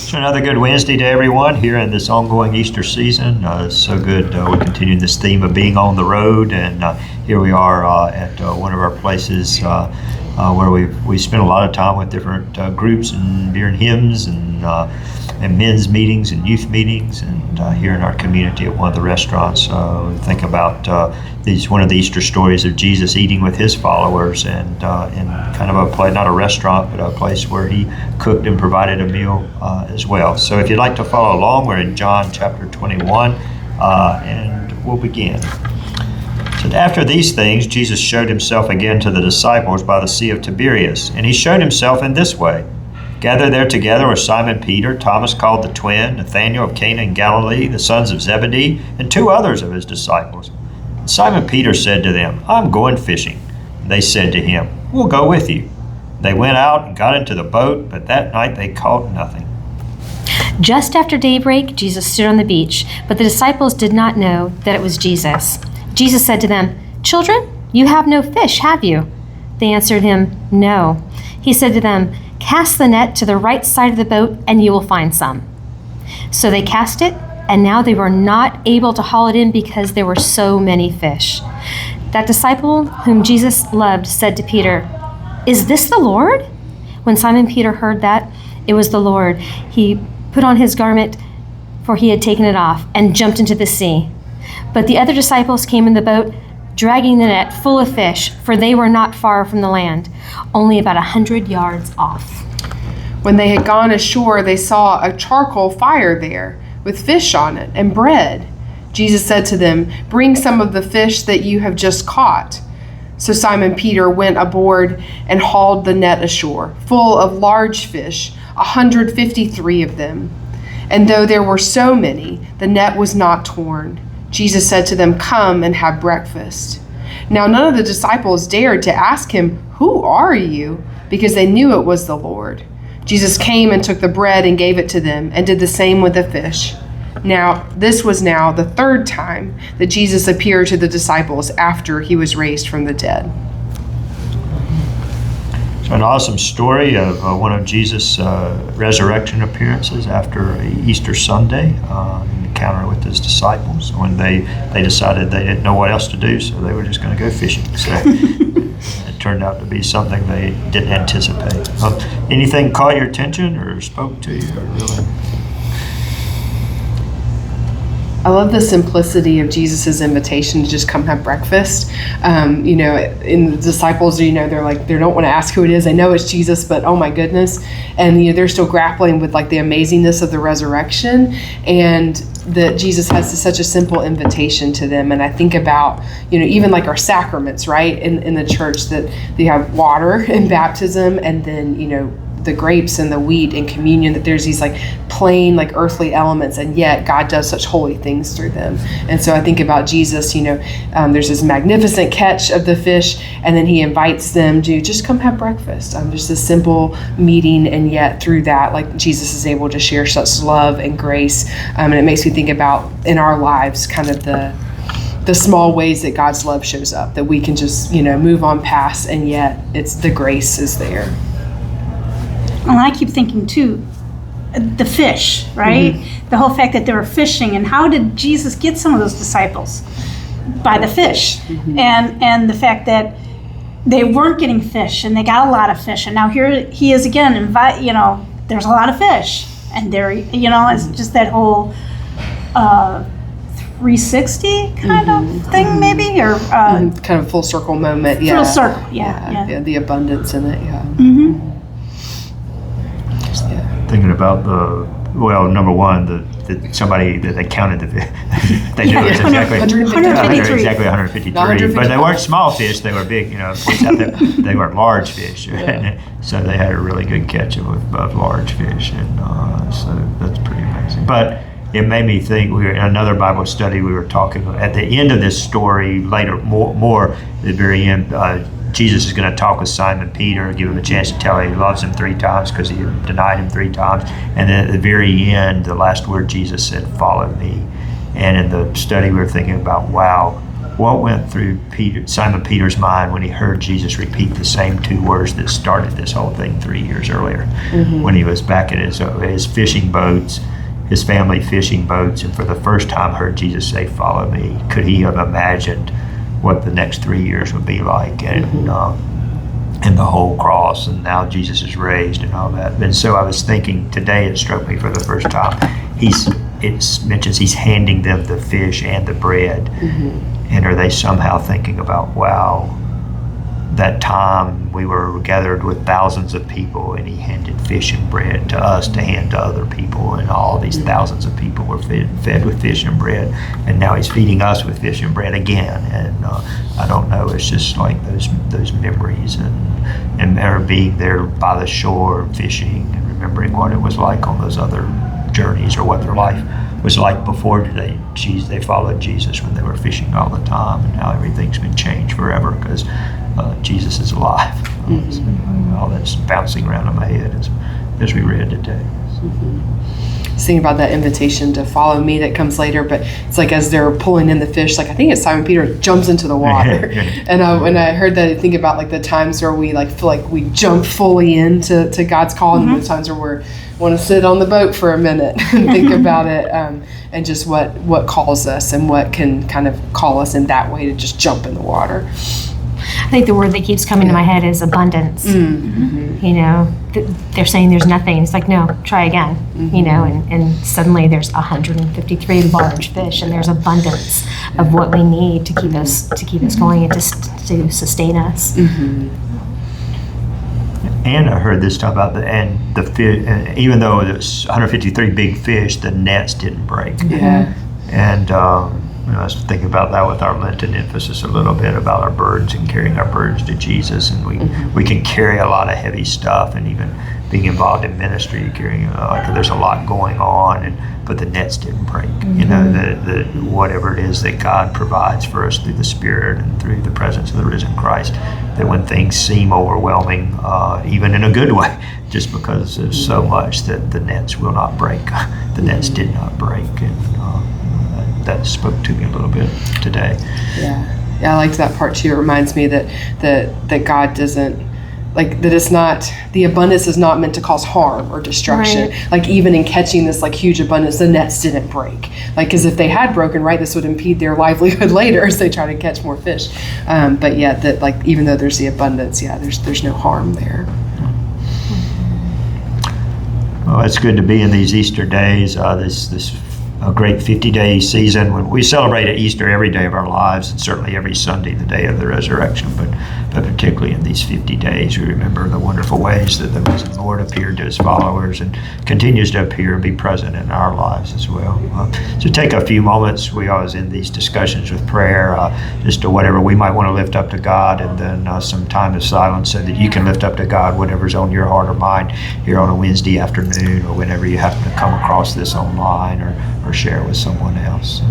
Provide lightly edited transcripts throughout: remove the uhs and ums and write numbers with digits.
So another good Wednesday to everyone here in this ongoing Easter season. It's so good. We're continuing this theme of being on the road, and here we are at one of our places where we spend a lot of time with different groups and during hymns and men's meetings and youth meetings, and here in our community at one of the restaurants. We think about one of the Easter stories of Jesus eating with his followers, and in kind of a place, not a restaurant, but a place where he cooked and provided a meal as well. So if you'd like to follow along, we're in John chapter 21, and we'll begin. So after these things, Jesus showed himself again to the disciples by the Sea of Tiberias, and he showed himself in this way. Gathered there together were Simon Peter, Thomas called the twin, Nathanael of Cana in Galilee, the sons of Zebedee, and two others of his disciples. Simon Peter said to them, "I'm going fishing." They said to him, "We'll go with you." They went out and got into the boat, but that night they caught nothing. Just after daybreak, Jesus stood on the beach, but the disciples did not know that it was Jesus. Jesus said to them, "Children, you have no fish, have you?" They answered him, "No." He said to them, "Cast the net to the right side of the boat, and you will find some." So they cast it, and now they were not able to haul it in because there were so many fish. That disciple whom Jesus loved said to Peter, "Is this the Lord?" When Simon Peter heard that it was the Lord, he put on his garment, for he had taken it off, and jumped into the sea. But the other disciples came in the boat, dragging the net full of fish, for they were not far from the land, only about 100 yards off. When they had gone ashore, they saw a charcoal fire there, with fish on it and bread. Jesus said to them, "Bring some of the fish that you have just caught." So Simon Peter went aboard and hauled the net ashore, full of large fish, 153 of them. And though there were so many, the net was not torn. Jesus said to them, "Come and have breakfast." Now none of the disciples dared to ask him, "Who are you?" because they knew it was the Lord. Jesus came and took the bread and gave it to them, and did the same with the fish. Now, this was now the third time that Jesus appeared to the disciples after he was raised from the dead. So an awesome story of one of Jesus' resurrection appearances after Easter Sunday, an encounter with his disciples when they decided they didn't know what else to do, so they were just going to go fishing. So it turned out to be something they didn't anticipate. Anything caught your attention or spoke to you? Really? I love the simplicity of Jesus's invitation to just come have breakfast. In the disciples, they don't want to ask who it is. They know it's Jesus, but oh my goodness. And, they're still grappling with the amazingness of the resurrection, and that Jesus has such a simple invitation to them. And I think about, even our sacraments, right? In the church, that you have water in baptism, and then, the grapes and the wheat in communion, that there's these plain earthly elements, and yet God does such holy things through them. And so I think about Jesus, there's this magnificent catch of the fish, and then he invites them to just come have breakfast. Just a simple meeting, and yet through that, Jesus is able to share such love and grace. And it makes me think about in our lives kind of the small ways that God's love shows up, that we can just, move on past, and yet it's the grace is there. And I keep thinking too, the fish, right? Mm-hmm. The whole fact that they were fishing, and how did Jesus get some of those disciples? By the fish. Mm-hmm. And the fact that they weren't getting fish, and they got a lot of fish, and now here he is again, there's a lot of fish, and there, it's just that whole 360 kind of thing, maybe, or kind of full circle moment. Full circle, yeah. The abundance in it, yeah. Mm-hmm. Thinking about number one, somebody that they counted they knew it was exactly 153. But they weren't small fish; they were big. They were large fish. Yeah. So they had a really good catch of large fish, and so that's pretty amazing. But it made me think. We were in another Bible study. We were talking at the end of this story later, more at the very end. Jesus is going to talk with Simon Peter, give him a chance to tell him he loves him 3 times because he denied him 3 times. And then at the very end, the last word Jesus said, "Follow me." And in the study, we were thinking about, wow, what went through Simon Peter's mind when he heard Jesus repeat the same two words that started this whole thing 3 years earlier, when he was back at his fishing boats, his family fishing boats, and for the first time heard Jesus say, "Follow me"? Could he have imagined what the next 3 years would be like, and the whole cross, and now Jesus is raised and all that? And so I was thinking today, it struck me for the first time, it mentions he's handing them the fish and the bread. And are they somehow thinking about, wow, that time we were gathered with thousands of people and he handed fish and bread to us to hand to other people, and all these thousands of people were fed with fish and bread, and now he's feeding us with fish and bread again. And I don't know, it's just like those memories, and being there by the shore fishing and remembering what it was like on those other journeys, or what their life was like before they followed Jesus when they were fishing all the time, and how everything's been changed forever because Jesus is alive. So all that's bouncing around in my head as we read today. Thinking about that invitation to follow me that comes later, but it's like as they're pulling in the fish, like I think it's Simon Peter jumps into the water. And when I heard that, I think about like the times where we like feel like we jump fully into God's call, and the times where we want to sit on the boat for a minute and think about it, and just what calls us and what can kind of call us in that way to just jump in the water. I think the word that keeps coming to my head is abundance. You know, they're saying there's nothing. It's like, no, try again. You know, and suddenly there's 153 large fish, and there's abundance of what we need to keep us going and to sustain us. And I heard this talk about the fish, and even though there's 153 big fish, the nets didn't break. And I was thinking about that with our Lenten emphasis a little bit about our burdens and carrying our burdens to Jesus, and we can carry a lot of heavy stuff, and even being involved in ministry, carrying like there's a lot going on, but the nets didn't break. You know, the whatever it is that God provides for us through the Spirit and through the presence of the risen Christ, that when things seem overwhelming, even in a good way, just because there's so much, that the nets will not break. The nets did not break, and that spoke to me a little bit today. Yeah, I liked that part too. It reminds me that God doesn't, like, that it's not, the abundance is not meant to cause harm or destruction. Right. Like even in catching this like huge abundance, the nets didn't break. Like, because if they had broken, right, this would impede their livelihood later as they try to catch more fish. But yeah, that like even though there's the abundance, there's no harm there. Well, it's good to be in these Easter days. This a great 50-day season when we celebrate Easter every day of our lives, and certainly every Sunday, the day of the resurrection, but particularly in these 50 days, we remember the wonderful ways that the risen Lord appeared to his followers and continues to appear and be present in our lives as well. So take a few moments. We always end these discussions with prayer, just to whatever we might want to lift up to God, and then some time of silence so that you can lift up to God whatever's on your heart or mind here on a Wednesday afternoon, or whenever you happen to come across this online or share with someone else.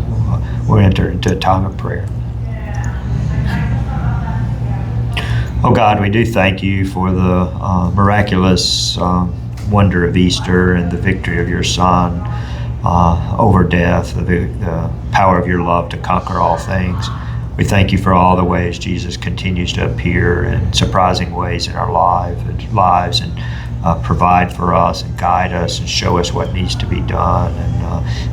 We'll enter into a time of prayer. Oh God, we do thank you for the miraculous wonder of Easter and the victory of your Son over death, the power of your love to conquer all things. We thank you for all the ways Jesus continues to appear in surprising ways in our lives and provide for us and guide us and show us what needs to be done,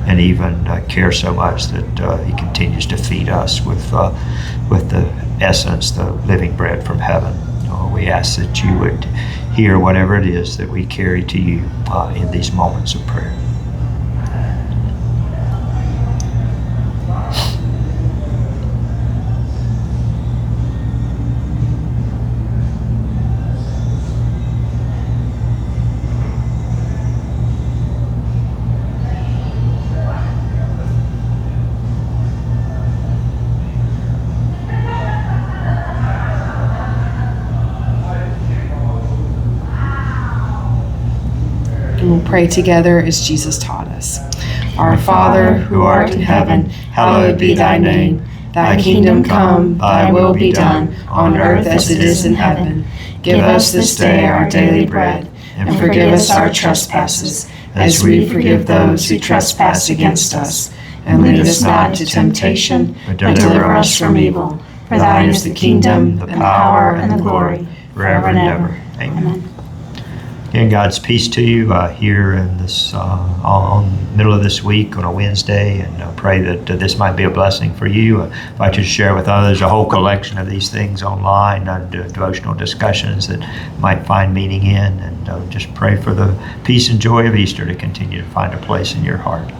and even care so much that he continues to feed us with the essence, the living bread from heaven. We ask that you would hear whatever it is that we carry to you in these moments of prayer. We'll pray together as Jesus taught us. Our Father, who art in heaven, hallowed be thy name. Thy kingdom come, thy will be done, on earth as it is in heaven. Give us this day our daily bread, and forgive us our trespasses, as we forgive those who trespass against us. And lead us not into temptation, but deliver us from evil. For thine is the kingdom, the power, and the glory, forever and ever. Amen. Again, God's peace to you here in this on middle of this week on a Wednesday, and pray that this might be a blessing for you. I invite you to share with others a whole collection of these things online, devotional discussions that might find meaning in, and just pray for the peace and joy of Easter to continue to find a place in your heart.